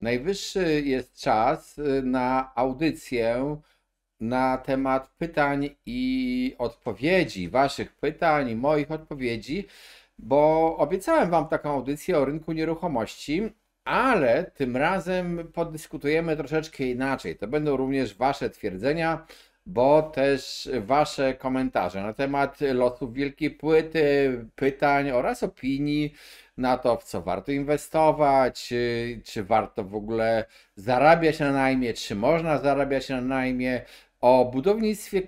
Najwyższy jest czas na audycję na temat pytań i odpowiedzi, Waszych pytań i moich odpowiedzi, bo obiecałem Wam taką audycję o rynku nieruchomości, ale tym razem podyskutujemy troszeczkę inaczej. To będą również Wasze twierdzenia, bo też Wasze komentarze na temat losów Wielkiej Płyty, pytań oraz opinii na to, w co warto inwestować, czy warto w ogóle zarabiać na najmie, czy można zarabiać na najmie, o budownictwie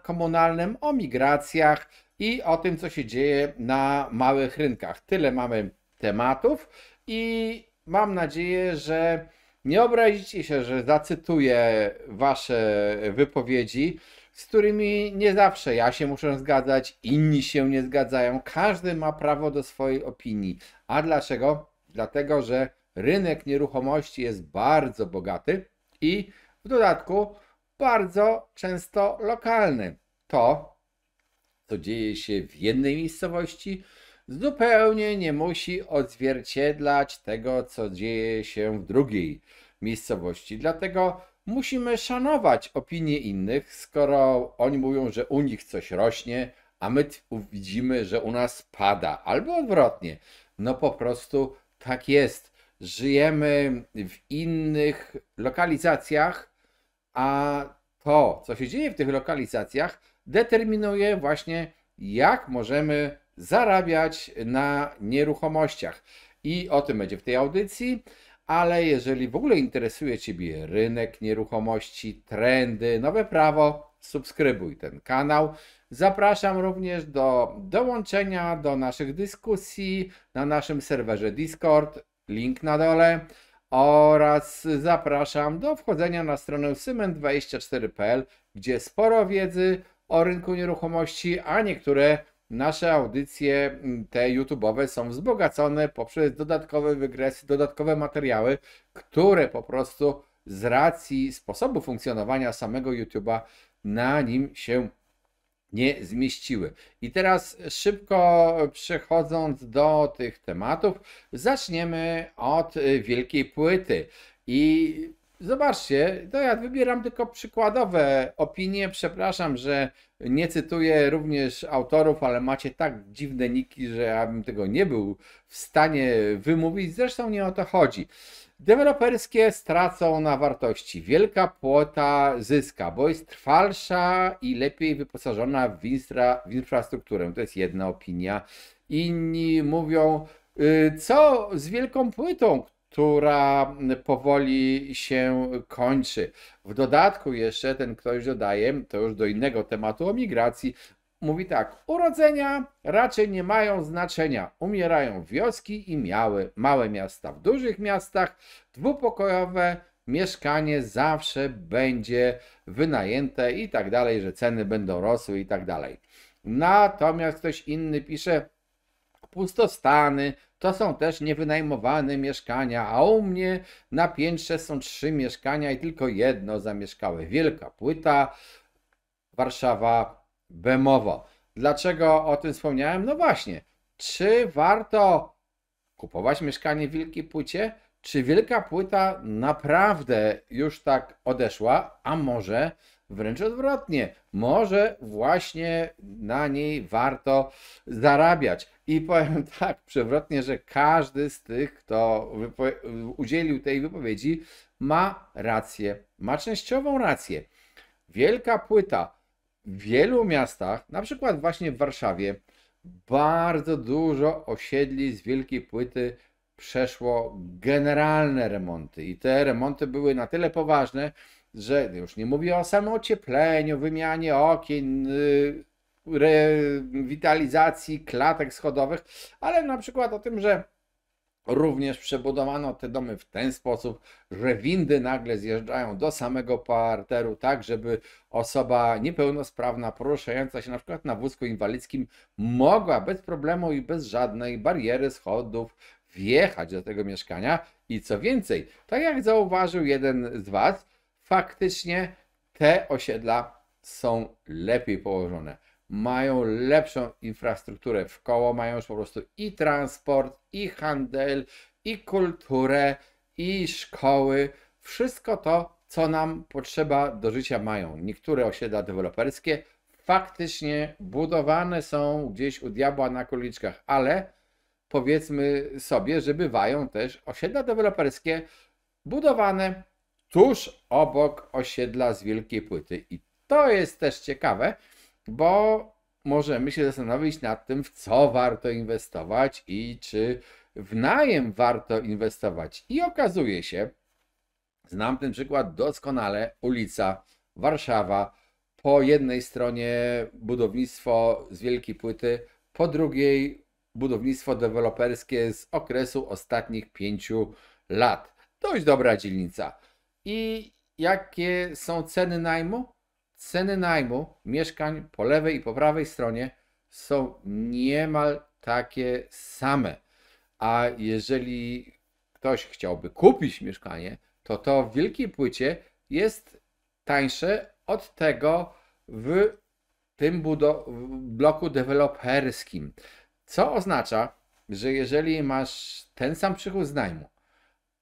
komunalnym, o migracjach i o tym, co się dzieje na małych rynkach. Tyle mamy tematów i mam nadzieję, że nie obrazicie się, że zacytuję Wasze wypowiedzi, z którymi nie zawsze ja się muszę zgadzać, inni się nie zgadzają. Każdy ma prawo do swojej opinii. A dlaczego? Dlatego, że rynek nieruchomości jest bardzo bogaty i w dodatku bardzo często lokalny. To, co dzieje się w jednej miejscowości, zupełnie nie musi odzwierciedlać tego, co dzieje się w drugiej miejscowości. Dlatego musimy szanować opinie innych, skoro oni mówią, że u nich coś rośnie, a my widzimy, że u nas pada, albo odwrotnie. No po prostu tak jest. Żyjemy w innych lokalizacjach, a to, co się dzieje w tych lokalizacjach, determinuje właśnie, jak możemy zarabiać na nieruchomościach. I o tym będzie w tej audycji, ale jeżeli w ogóle interesuje Ciebie rynek nieruchomości, trendy, nowe prawo, subskrybuj ten kanał. Zapraszam również do dołączenia do naszych dyskusji na naszym serwerze Discord, link na dole, oraz zapraszam do wchodzenia na stronę cement24.pl, gdzie sporo wiedzy o rynku nieruchomości, a niektóre nasze audycje, te YouTube'owe, są wzbogacone poprzez dodatkowe wygresy, dodatkowe materiały, które po prostu z racji sposobu funkcjonowania samego YouTube'a na nim się nie zmieściły. I teraz szybko przechodząc do tych tematów, zaczniemy od Wielkiej Płyty. I zobaczcie, to ja wybieram tylko przykładowe opinie. Przepraszam, że nie cytuję również autorów, ale macie tak dziwne niki, że ja bym tego nie był w stanie wymówić. Zresztą nie o to chodzi. Deweloperskie stracą na wartości. Wielka Płyta zyska, bo jest trwalsza i lepiej wyposażona w infrastrukturę. To jest jedna opinia. Inni mówią, co z Wielką Płytą, która powoli się kończy. W dodatku jeszcze ten ktoś dodaje, to już do innego tematu, o migracji. Mówi tak, urodzenia raczej nie mają znaczenia. Umierają wioski i małe miasta. W dużych miastach dwupokojowe mieszkanie zawsze będzie wynajęte i tak dalej, że ceny będą rosły i tak dalej. Natomiast ktoś inny pisze, pustostany to są też niewynajmowane mieszkania, a u mnie na piętrze są 3 mieszkania i tylko jedno zamieszkałe. Wielka Płyta, Warszawa, Bemowo. Dlaczego o tym wspomniałem? No właśnie, czy warto kupować mieszkanie w Wielkiej Płycie? Czy Wielka Płyta naprawdę już tak odeszła? A może wręcz odwrotnie, może właśnie na niej warto zarabiać. I powiem tak przewrotnie, że każdy z tych, kto udzielił tej wypowiedzi, ma rację, ma częściową rację. Wielka Płyta w wielu miastach, na przykład właśnie w Warszawie, bardzo dużo osiedli z Wielkiej Płyty przeszło generalne remonty. I te remonty były na tyle poważne, że już nie mówię o samym ociepleniu, wymianie okien, rewitalizacji klatek schodowych, ale na przykład o tym, że również przebudowano te domy w ten sposób, że windy nagle zjeżdżają do samego parteru, tak żeby osoba niepełnosprawna, poruszająca się na przykład na wózku inwalidzkim, mogła bez problemu i bez żadnej bariery schodów wjechać do tego mieszkania. I co więcej, tak jak zauważył jeden z Was, faktycznie te osiedla są lepiej położone. Mają lepszą infrastrukturę wkoło, mają już po prostu i transport, i handel, i kulturę, i szkoły. Wszystko to, co nam potrzeba do życia mają. Niektóre osiedla deweloperskie faktycznie budowane są gdzieś u diabła na króliczkach, ale powiedzmy sobie, że bywają też osiedla deweloperskie budowane tuż obok osiedla z Wielkiej Płyty. I to jest też ciekawe, bo możemy się zastanowić nad tym, w co warto inwestować i czy w najem warto inwestować. I okazuje się, znam ten przykład doskonale, ulica Warszawa, po jednej stronie budownictwo z Wielkiej Płyty, po drugiej budownictwo deweloperskie z okresu ostatnich 5 lat. Dość dobra dzielnica. I jakie są ceny najmu? Ceny najmu mieszkań po lewej i po prawej stronie są niemal takie same. A jeżeli ktoś chciałby kupić mieszkanie, to w Wielkiej Płycie jest tańsze od tego w tym bloku deweloperskim. Co oznacza, że jeżeli masz ten sam przychód z najmu,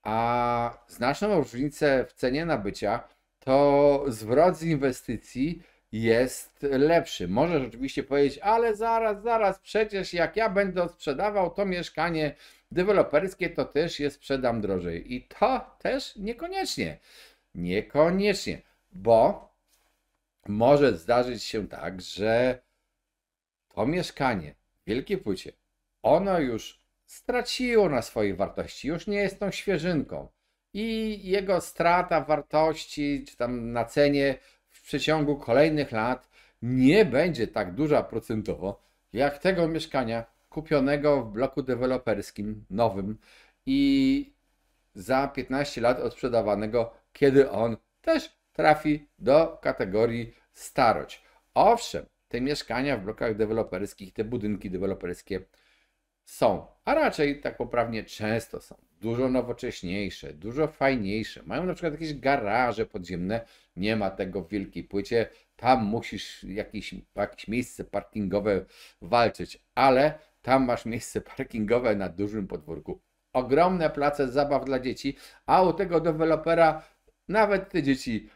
a znaczną różnicę w cenie nabycia, to zwrot z inwestycji jest lepszy. Możesz oczywiście powiedzieć, ale zaraz, przecież jak ja będę sprzedawał to mieszkanie deweloperskie, to też je sprzedam drożej. I to też niekoniecznie. Niekoniecznie, bo może zdarzyć się tak, że to mieszkanie w Wielkiej Płycie, ono już straciło na swojej wartości, już nie jest tą świeżynką i jego strata wartości, czy tam na cenie w przeciągu kolejnych lat nie będzie tak duża procentowo, jak tego mieszkania kupionego w bloku deweloperskim nowym i za 15 lat odsprzedawanego, kiedy on też trafi do kategorii starość. Owszem, te mieszkania w blokach deweloperskich, te budynki deweloperskie są, a raczej tak poprawnie często są dużo nowocześniejsze, dużo fajniejsze. Mają na przykład jakieś garaże podziemne, nie ma tego w Wielkiej Płycie, tam musisz jakieś miejsce parkingowe walczyć, ale tam masz miejsce parkingowe na dużym podwórku. Ogromne place zabaw dla dzieci, a u tego dewelopera nawet te dzieci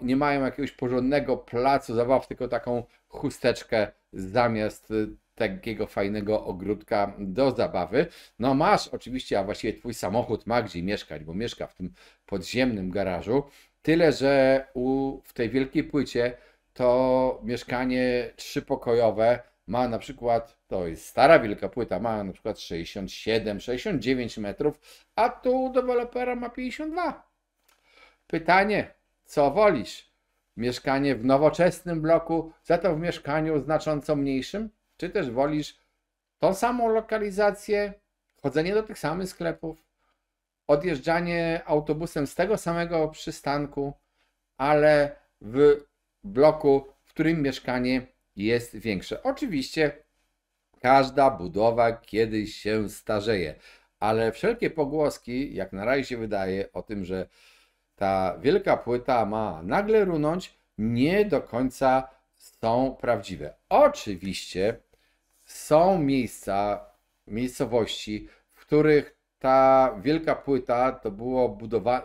nie mają jakiegoś porządnego placu zabaw, tylko taką chusteczkę zamiast takiego fajnego ogródka do zabawy. No masz oczywiście, a właściwie twój samochód ma gdzie mieszkać, bo mieszka w tym podziemnym garażu. Tyle, że w tej Wielkiej Płycie to mieszkanie 3-pokojowe ma na przykład, to jest stara Wielka Płyta, ma na przykład 67-69 metrów, a tu dewelopera ma 52. Pytanie, co wolisz? Mieszkanie w nowoczesnym bloku, za to w mieszkaniu znacząco mniejszym? Czy też wolisz tą samą lokalizację, chodzenie do tych samych sklepów, odjeżdżanie autobusem z tego samego przystanku, ale w bloku, w którym mieszkanie jest większe? Oczywiście każda budowa kiedyś się starzeje, ale wszelkie pogłoski, jak na razie się wydaje, o tym, że ta Wielka Płyta ma nagle runąć, nie do końca są prawdziwe. Oczywiście są miejscowości, w których ta Wielka Płyta to było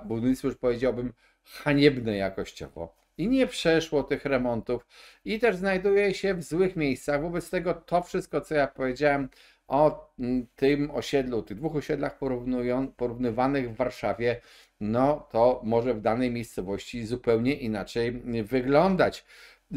budownictwo, już powiedziałbym, haniebne jakościowo i nie przeszło tych remontów i też znajduje się w złych miejscach. Wobec tego to wszystko, co ja powiedziałem o tym osiedlu, tych dwóch osiedlach porównywanych w Warszawie, no to może w danej miejscowości zupełnie inaczej wyglądać.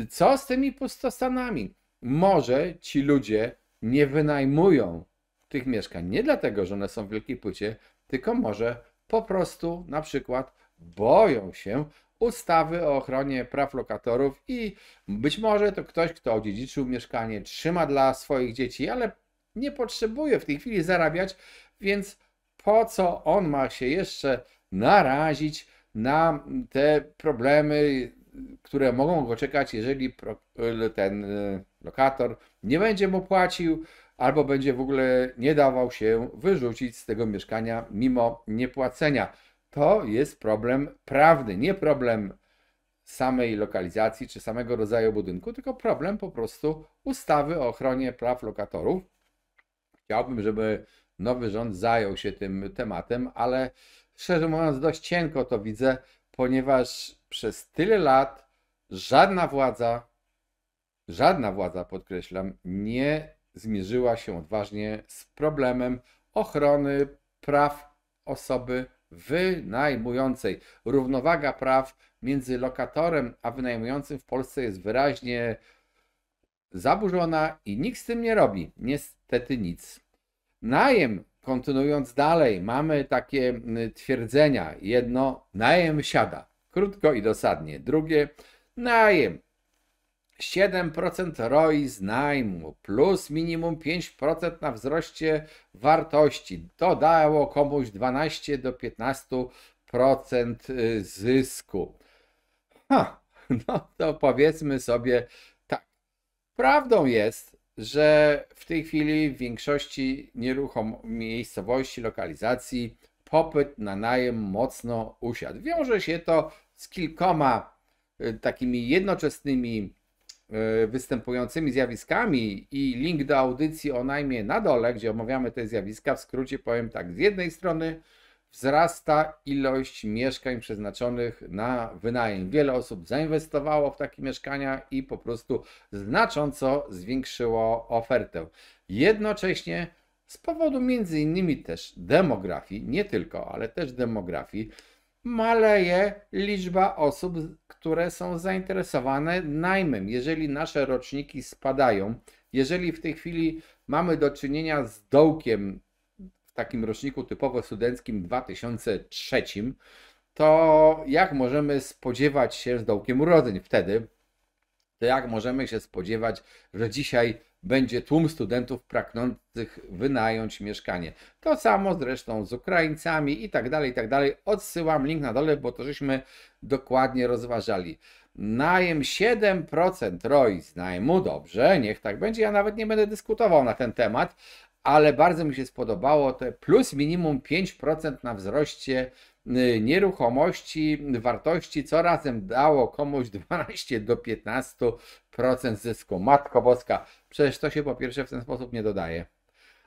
Co z tymi pustostanami? Może ci ludzie nie wynajmują tych mieszkań nie dlatego, że one są w Wielkiej Płycie, tylko może po prostu na przykład boją się ustawy o ochronie praw lokatorów i być może to ktoś, kto odziedziczył mieszkanie, trzyma dla swoich dzieci, ale nie potrzebuje w tej chwili zarabiać, więc po co on ma się jeszcze narazić na te problemy, które mogą go czekać, jeżeli ten lokator nie będzie mu płacił albo będzie w ogóle nie dawał się wyrzucić z tego mieszkania mimo niepłacenia. To jest problem prawny, nie problem samej lokalizacji czy samego rodzaju budynku, tylko problem po prostu ustawy o ochronie praw lokatorów. Chciałbym, żeby nowy rząd zajął się tym tematem, ale Szczerze mówiąc, dość cienko to widzę, ponieważ przez tyle lat żadna władza, podkreślam, nie zmierzyła się odważnie z problemem ochrony praw osoby wynajmującej. Równowaga praw między lokatorem a wynajmującym w Polsce jest wyraźnie zaburzona i nikt z tym nie robi. Niestety nic. Najem, kontynuując dalej, mamy takie twierdzenia. Jedno, najem siada. Krótko i dosadnie. Drugie, najem 7% ROI z najmu plus minimum 5% na wzroście wartości. To dało komuś 12 do 15% zysku. No to powiedzmy sobie tak. Prawdą jest, że w tej chwili w większości miejscowości, lokalizacji popyt na najem mocno usiadł. Wiąże się to z kilkoma takimi jednoczesnymi występującymi zjawiskami i link do audycji o najmie na dole, gdzie omawiamy te zjawiska. W skrócie powiem tak, z jednej strony wzrasta ilość mieszkań przeznaczonych na wynajem. Wiele osób zainwestowało w takie mieszkania i po prostu znacząco zwiększyło ofertę. Jednocześnie z powodu między innymi też demografii, nie tylko, ale też demografii, maleje liczba osób, które są zainteresowane najmem. Jeżeli nasze roczniki spadają, jeżeli w tej chwili mamy do czynienia z dołkiem w takim roczniku typowo studenckim 2003, to jak możemy spodziewać się z dołkiem urodzeń wtedy, to jak możemy się spodziewać, że dzisiaj będzie tłum studentów pragnących wynająć mieszkanie. To samo zresztą z Ukraińcami i tak dalej, i tak dalej. Odsyłam link na dole, bo to żeśmy dokładnie rozważali. Najem 7% ROI z najmu, dobrze, niech tak będzie. Ja nawet nie będę dyskutował na ten temat, ale bardzo mi się spodobało te plus minimum 5% na wzroście nieruchomości, wartości, co razem dało komuś 12 do 15% zysku. Matko Boska, przecież to się po pierwsze w ten sposób nie dodaje.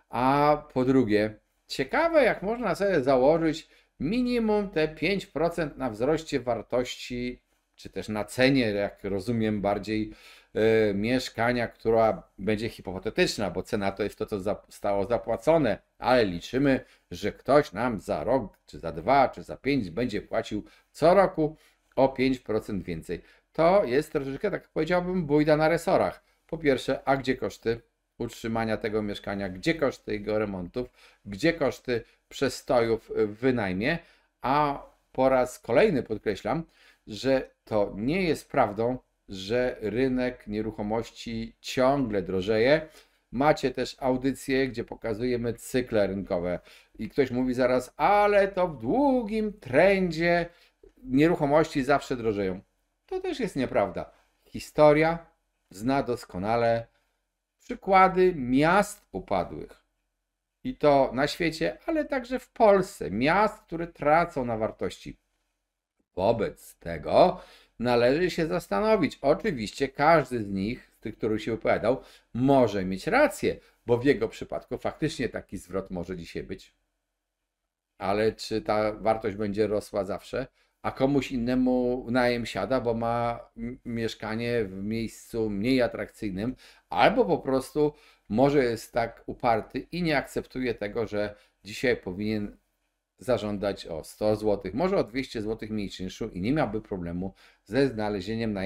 A po drugie, ciekawe jak można sobie założyć minimum te 5% na wzroście wartości, czy też na cenie, jak rozumiem bardziej, mieszkania, która będzie hipotetyczna, bo cena to jest to, co zostało zapłacone, ale liczymy, że ktoś nam za rok, czy za 2, czy za 5 będzie płacił co roku o 5% więcej. To jest troszeczkę, tak powiedziałbym, bójda na resorach. Po pierwsze, a gdzie koszty utrzymania tego mieszkania, gdzie koszty jego remontów, gdzie koszty przestojów w wynajmie, a po raz kolejny podkreślam, że to nie jest prawdą, że rynek nieruchomości ciągle drożeje. Macie też audycje, gdzie pokazujemy cykle rynkowe i ktoś mówi zaraz, ale to w długim trendzie nieruchomości zawsze drożeją. To też jest nieprawda. Historia zna doskonale przykłady miast upadłych. I to na świecie, ale także w Polsce. Miast, które tracą na wartości. Wobec tego należy się zastanowić. Oczywiście każdy z nich, z tych, który się wypowiadał, może mieć rację, bo w jego przypadku faktycznie taki zwrot może dzisiaj być. Ale czy ta wartość będzie rosła zawsze? A komuś innemu najem siada, bo ma mieszkanie w miejscu mniej atrakcyjnym, albo po prostu może jest tak uparty i nie akceptuje tego, że dzisiaj powinien zażądać o 100 zł, może o 200 zł mniej czynszu i nie miałby problemu ze znalezieniem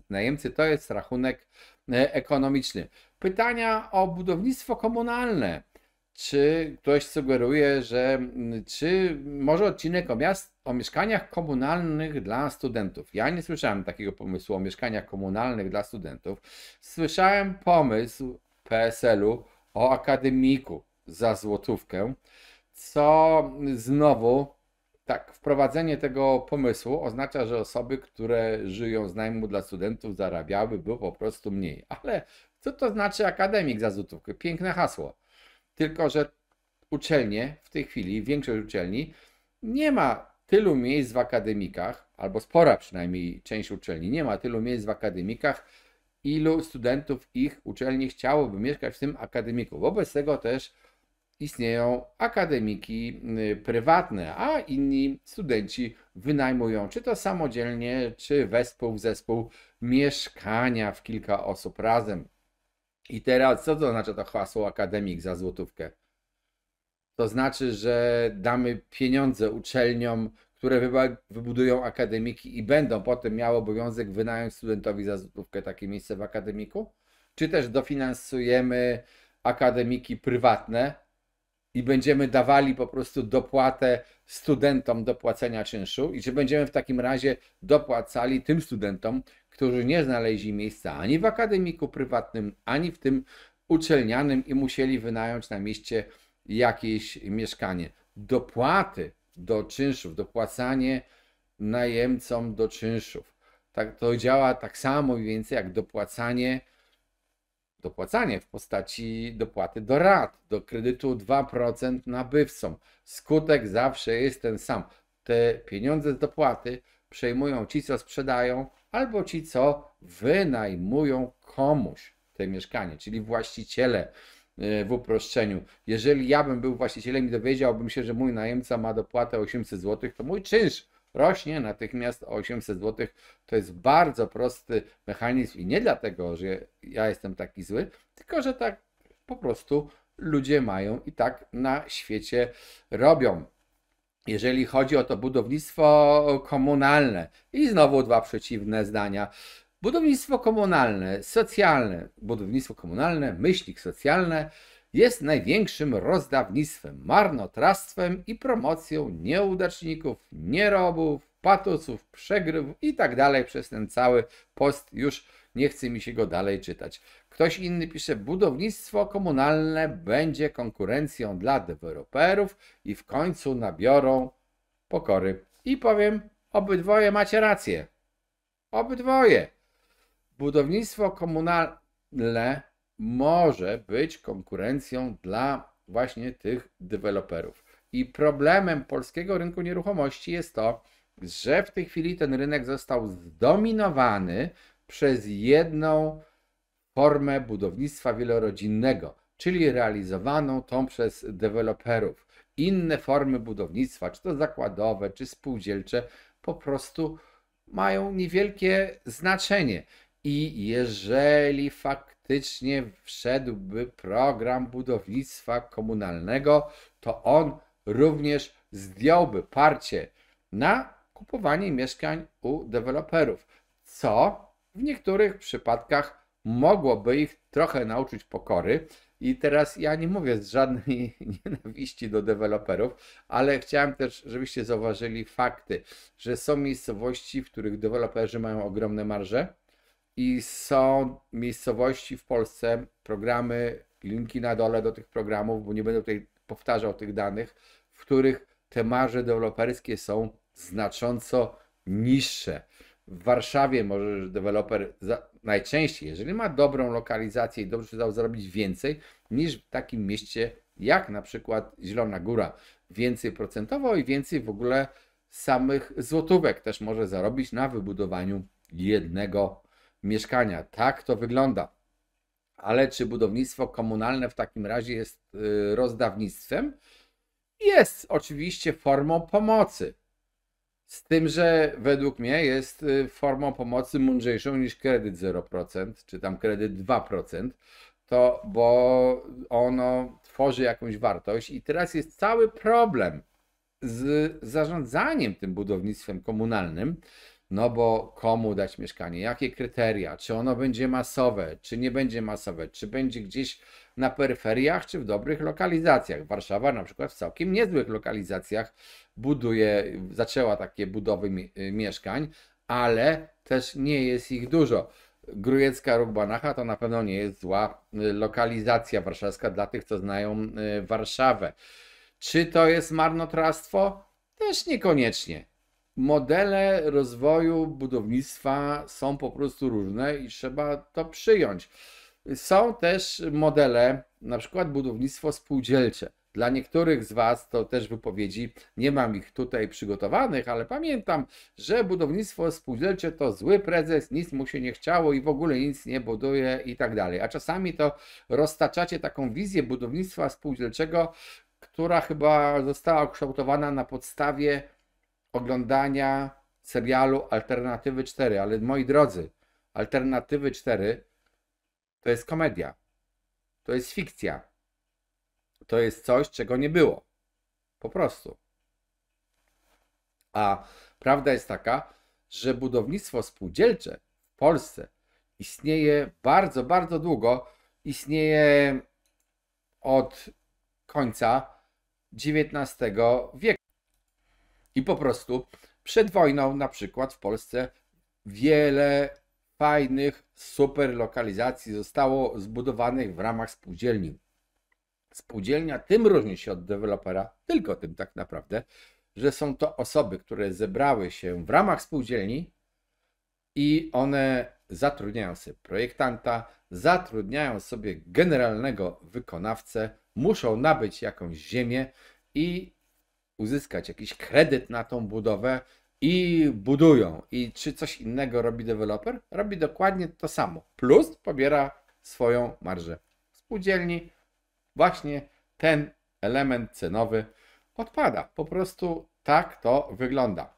najemcy. To jest rachunek ekonomiczny. Pytania o budownictwo komunalne. Czy ktoś sugeruje, że czy może odcinek o mieszkaniach komunalnych dla studentów? Ja nie słyszałem takiego pomysłu o mieszkaniach komunalnych dla studentów. Słyszałem pomysł PSL-u o akademiku za złotówkę, co znowu, tak, wprowadzenie tego pomysłu oznacza, że osoby, które żyją z najmu dla studentów, zarabiałyby po prostu mniej. Ale co to znaczy akademik za złotówkę? Piękne hasło. Tylko że uczelnie w tej chwili, większość uczelni nie ma tylu miejsc w akademikach, albo spora przynajmniej część uczelni nie ma tylu miejsc w akademikach, ilu studentów ich uczelni chciałoby mieszkać w tym akademiku. Wobec tego też istnieją akademiki prywatne, a inni studenci wynajmują, czy to samodzielnie, czy wespół w zespół, mieszkania w kilka osób razem. I teraz, co to znaczy to hasło akademik za złotówkę? To znaczy, że damy pieniądze uczelniom, które wybudują akademiki i będą potem miały obowiązek wynająć studentowi za złotówkę takie miejsce w akademiku? Czy też dofinansujemy akademiki prywatne i będziemy dawali po prostu dopłatę studentom do płacenia czynszu i czy będziemy w takim razie dopłacali tym studentom, którzy nie znaleźli miejsca ani w akademiku prywatnym, ani w tym uczelnianym i musieli wynająć na mieście jakieś mieszkanie. Dopłaty do czynszów, dopłacanie najemcom do czynszów. Tak, to działa tak samo mniej więcej jak dopłacanie w postaci dopłaty do rat, do kredytu 2% nabywcom. Skutek zawsze jest ten sam. Te pieniądze z dopłaty przejmują ci, co sprzedają, albo ci, co wynajmują komuś te mieszkanie, czyli właściciele w uproszczeniu. Jeżeli ja bym był właścicielem i dowiedziałbym się, że mój najemca ma dopłatę 800 zł, to mój czynsz rośnie natychmiast o 800 zł. To jest bardzo prosty mechanizm i nie dlatego, że ja jestem taki zły, tylko że tak po prostu ludzie mają i tak na świecie robią. Jeżeli chodzi o to budownictwo komunalne, i znowu dwa przeciwne zdania. Budownictwo komunalne, socjalne, budownictwo komunalne, myślnik socjalne jest największym rozdawnictwem, marnotrawstwem i promocją nieudaczników, nierobów, patusów, przegrywów i tak dalej przez ten cały post. Już nie chce mi się go dalej czytać. Ktoś inny pisze, budownictwo komunalne będzie konkurencją dla deweloperów i w końcu nabiorą pokory. I powiem, obydwoje macie rację. Obydwoje. Budownictwo komunalne może być konkurencją dla właśnie tych deweloperów. I problemem polskiego rynku nieruchomości jest to, że w tej chwili ten rynek został zdominowany przez jedną formę budownictwa wielorodzinnego, czyli realizowaną tą przez deweloperów. Inne formy budownictwa, czy to zakładowe, czy spółdzielcze, po prostu mają niewielkie znaczenie. I jeżeli faktycznie wszedłby program budownictwa komunalnego, to on również zdjąłby parcie na kupowanie mieszkań u deweloperów, co w niektórych przypadkach mogłoby ich trochę nauczyć pokory. I teraz ja nie mówię z żadnej nienawiści do deweloperów, ale chciałem też, żebyście zauważyli fakty, że są miejscowości, w których deweloperzy mają ogromne marże i są miejscowości w Polsce, programy, linki na dole do tych programów, bo nie będę tutaj powtarzał tych danych, w których te marże deweloperskie są znacząco niższe. W Warszawie może deweloper najczęściej, jeżeli ma dobrą lokalizację i dobrze się dało zarobić więcej niż w takim mieście jak na przykład Zielona Góra. Więcej procentowo i więcej w ogóle samych złotówek też może zarobić na wybudowaniu jednego mieszkania. Tak to wygląda. Ale czy budownictwo komunalne w takim razie jest rozdawnictwem? Jest oczywiście formą pomocy. Z tym, że według mnie jest formą pomocy mądrzejszą niż kredyt 0%, czy tam kredyt 2%, bo ono tworzy jakąś wartość i teraz jest cały problem z zarządzaniem tym budownictwem komunalnym, no bo komu dać mieszkanie, jakie kryteria, czy ono będzie masowe, czy nie będzie masowe, czy będzie gdzieś na peryferiach, czy w dobrych lokalizacjach. Warszawa na przykład w całkiem niezłych lokalizacjach zaczęła takie budowy mieszkań, ale też nie jest ich dużo. Grójecka Róg Banacha to na pewno nie jest zła lokalizacja warszawska dla tych, co znają Warszawę. Czy to jest marnotrawstwo? Też niekoniecznie. Modele rozwoju budownictwa są po prostu różne i trzeba to przyjąć. Są też modele, na przykład budownictwo spółdzielcze. Dla niektórych z Was to też wypowiedzi, nie mam ich tutaj przygotowanych, ale pamiętam, że budownictwo spółdzielcze to zły prezes, nic mu się nie chciało i w ogóle nic nie buduje i tak dalej. A czasami to roztaczacie taką wizję budownictwa spółdzielczego, która chyba została ukształtowana na podstawie oglądania serialu Alternatywy 4. Ale moi drodzy, Alternatywy 4 to jest komedia, to jest fikcja, to jest coś, czego nie było. Po prostu. A prawda jest taka, że budownictwo spółdzielcze w Polsce istnieje bardzo, bardzo długo. Istnieje od końca XIX wieku. I po prostu przed wojną na przykład w Polsce wiele fajnych, super lokalizacji zostało zbudowanych w ramach spółdzielni. Spółdzielnia tym różni się od dewelopera, tylko tym tak naprawdę, że są to osoby, które zebrały się w ramach spółdzielni i one zatrudniają sobie projektanta, zatrudniają sobie generalnego wykonawcę, muszą nabyć jakąś ziemię i uzyskać jakiś kredyt na tą budowę i budują. I czy coś innego robi deweloper? Robi dokładnie to samo. Plus pobiera swoją marżę. W spółdzielni właśnie ten element cenowy odpada. Po prostu tak to wygląda.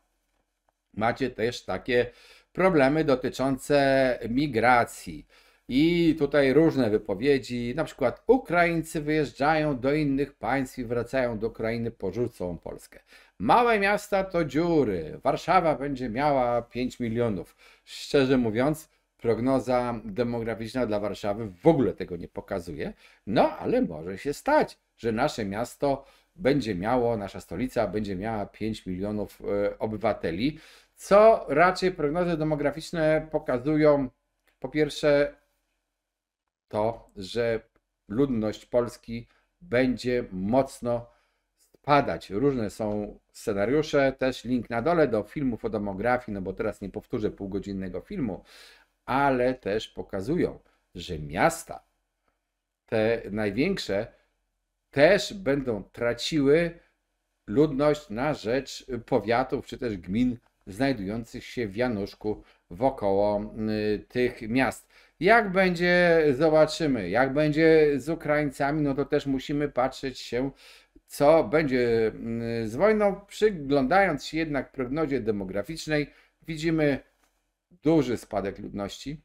Macie też takie problemy dotyczące migracji. I tutaj różne wypowiedzi, na przykład Ukraińcy wyjeżdżają do innych państw i wracają do Ukrainy, porzucą Polskę. Małe miasta to dziury. Warszawa będzie miała 5 milionów. Szczerze mówiąc, prognoza demograficzna dla Warszawy w ogóle tego nie pokazuje. No, ale może się stać, że nasze miasto będzie miało, nasza stolica będzie miała 5 milionów obywateli, co raczej prognozy demograficzne pokazują, po pierwsze, to, że ludność Polski będzie mocno spadać. Różne są scenariusze, też link na dole do filmów o demografii, no bo teraz nie powtórzę półgodzinnego filmu, ale też pokazują, że miasta, te największe, też będą traciły ludność na rzecz powiatów czy też gmin znajdujących się w Januszku wokoło tych miast. Jak będzie, zobaczymy. Jak będzie z Ukraińcami, no to też musimy patrzeć się, co będzie z wojną. Przyglądając się jednak prognozie demograficznej, widzimy duży spadek ludności.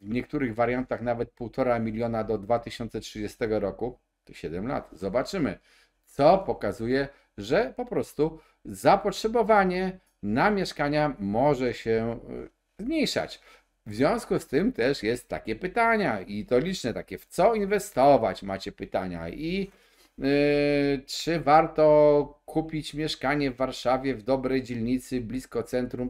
W niektórych wariantach nawet 1,5 miliona do 2030 roku. To 7 lat. Zobaczymy, co pokazuje, że po prostu zapotrzebowanie na mieszkania może się zmniejszać. W związku z tym też jest takie pytania i to liczne takie, w co inwestować macie pytania i czy warto kupić mieszkanie w Warszawie w dobrej dzielnicy blisko centrum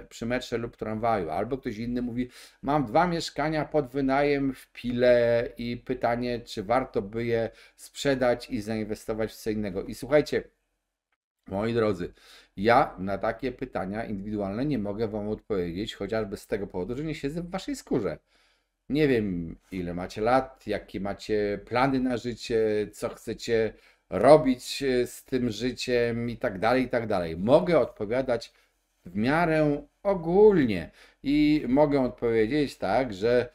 przy metrze lub tramwaju, albo ktoś inny mówi, mam 2 mieszkania pod wynajem w Pile i pytanie, czy warto by je sprzedać i zainwestować w co innego. I słuchajcie, moi drodzy, ja na takie pytania indywidualne nie mogę Wam odpowiedzieć, chociażby z tego powodu, że nie siedzę w Waszej skórze. Nie wiem, ile macie lat, jakie macie plany na życie, co chcecie robić z tym życiem i tak dalej, i tak dalej. Mogę odpowiadać w miarę ogólnie i mogę odpowiedzieć tak, że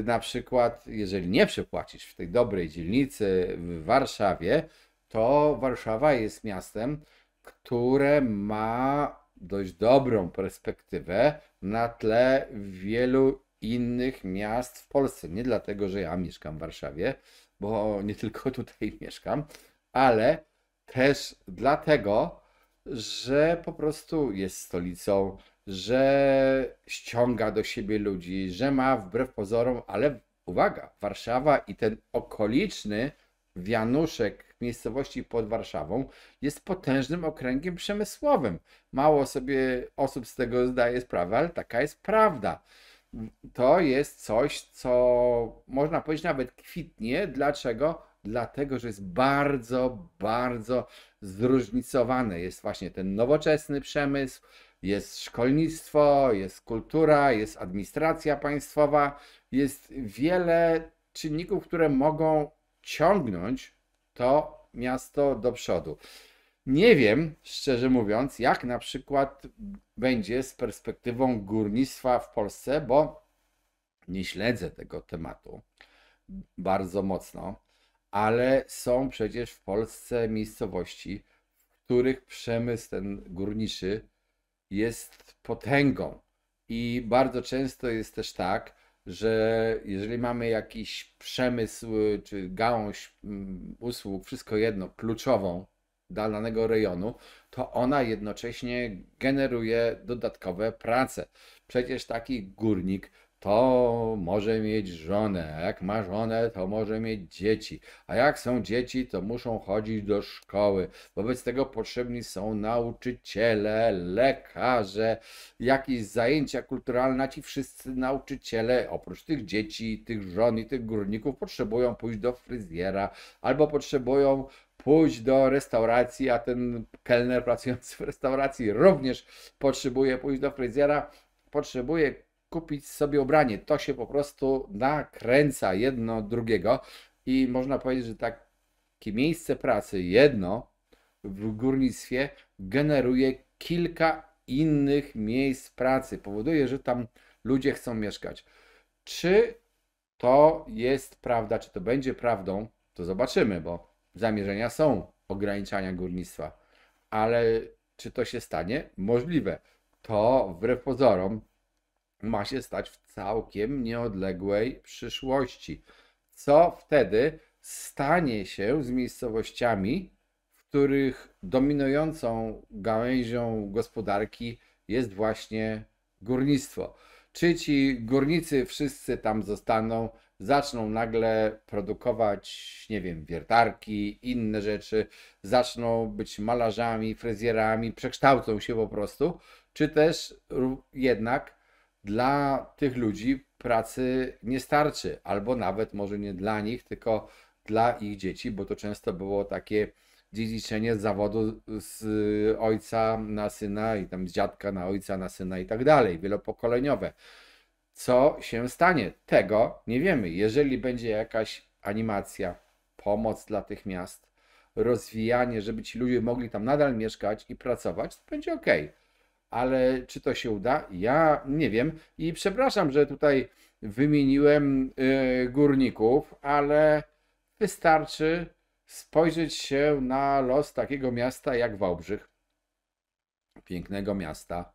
na przykład, jeżeli nie przepłacisz w tej dobrej dzielnicy w Warszawie, to Warszawa jest miastem, które ma dość dobrą perspektywę na tle wielu innych miast w Polsce. Nie dlatego, że ja mieszkam w Warszawie, bo nie tylko tutaj mieszkam, ale też dlatego, że po prostu jest stolicą, że ściąga do siebie ludzi, że ma wbrew pozorom, ale uwaga, Warszawa i ten okoliczny Wianuszek w miejscowości pod Warszawą jest potężnym okręgiem przemysłowym. Mało sobie osób z tego zdaje sprawę, ale taka jest prawda. To jest coś, co można powiedzieć nawet kwitnie. Dlaczego? Dlatego, że jest bardzo, bardzo zróżnicowane. Jest właśnie ten nowoczesny przemysł, jest szkolnictwo, jest kultura, jest administracja państwowa, jest wiele czynników, które mogą ciągnąć to miasto do przodu. Nie wiem, szczerze mówiąc, jak na przykład będzie z perspektywą górnictwa w Polsce, bo nie śledzę tego tematu bardzo mocno, ale są przecież w Polsce miejscowości, w których przemysł ten górniczy jest potęgą. I bardzo często jest też tak, że jeżeli mamy jakiś przemysł czy gałąź usług, wszystko jedno, kluczową dla danego rejonu, to ona jednocześnie generuje dodatkowe prace. Przecież taki górnik to może mieć żonę, a jak ma żonę, to może mieć dzieci, a jak są dzieci, to muszą chodzić do szkoły. Wobec tego potrzebni są nauczyciele, lekarze, jakieś zajęcia kulturalne. Ci wszyscy nauczyciele, oprócz tych dzieci, tych żon i tych górników, potrzebują pójść do fryzjera albo potrzebują pójść do restauracji, a ten kelner pracujący w restauracji również potrzebuje pójść do fryzjera, potrzebuje kupić sobie ubranie. To się po prostu nakręca jedno drugiego i można powiedzieć, że takie miejsce pracy, jedno w górnictwie, generuje kilka innych miejsc pracy. Powoduje, że tam ludzie chcą mieszkać. Czy to jest prawda, czy to będzie prawdą, to zobaczymy, bo zamierzenia są ograniczania górnictwa. Ale czy to się stanie? Możliwe. To wbrew pozorom ma się stać w całkiem nieodległej przyszłości. Co wtedy stanie się z miejscowościami, w których dominującą gałęzią gospodarki jest właśnie górnictwo? Czy ci górnicy wszyscy tam zostaną, zaczną nagle produkować, nie wiem, wiertarki, inne rzeczy, zaczną być malarzami, fryzjerami, przekształcą się po prostu, czy też jednak dla tych ludzi pracy nie starczy, albo nawet może nie dla nich, tylko dla ich dzieci, bo to często było takie dziedziczenie z zawodu z ojca na syna i tam z dziadka na ojca, na syna i tak dalej, wielopokoleniowe. Co się stanie? Tego nie wiemy. Jeżeli będzie jakaś animacja, pomoc dla tych miast, rozwijanie, żeby ci ludzie mogli tam nadal mieszkać i pracować, to będzie ok. Ale czy to się uda? Ja nie wiem. I przepraszam, że tutaj wymieniłem górników, ale wystarczy spojrzeć się na los takiego miasta jak Wałbrzych. Pięknego miasta,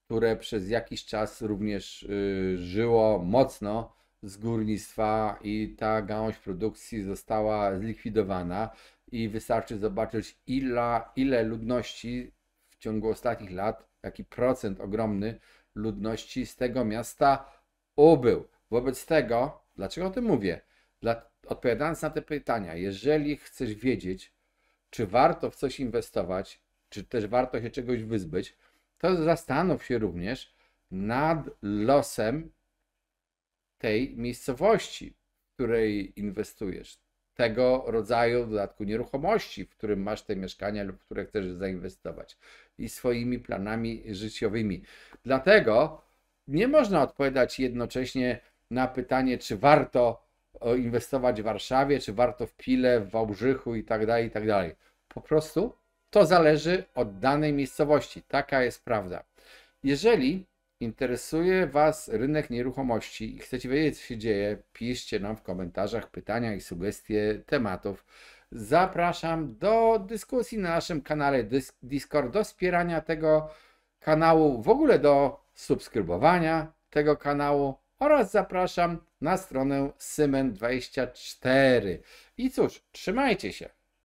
które przez jakiś czas również żyło mocno z górnictwa i ta gałąź produkcji została zlikwidowana i wystarczy zobaczyć ile ludności w ciągu ostatnich lat, jaki procent ogromny ludności z tego miasta ubył. Wobec tego, dlaczego o tym mówię? Odpowiadając na te pytania, jeżeli chcesz wiedzieć, czy warto w coś inwestować, czy też warto się czegoś wyzbyć, to zastanów się również nad losem tej miejscowości, w której inwestujesz, tego rodzaju w dodatku nieruchomości, w którym masz te mieszkania lub w które chcesz zainwestować i swoimi planami życiowymi. Dlatego nie można odpowiadać jednocześnie na pytanie, czy warto inwestować w Warszawie, czy warto w Pile, w Wałbrzychu i tak dalej, i tak dalej. Po prostu to zależy od danej miejscowości. Taka jest prawda. Jeżeli interesuje Was rynek nieruchomości i chcecie wiedzieć, co się dzieje, piszcie nam w komentarzach pytania i sugestie tematów. Zapraszam do dyskusji na naszym kanale Discord, do wspierania tego kanału, w ogóle do subskrybowania tego kanału oraz zapraszam na stronę Symen24. I cóż, trzymajcie się.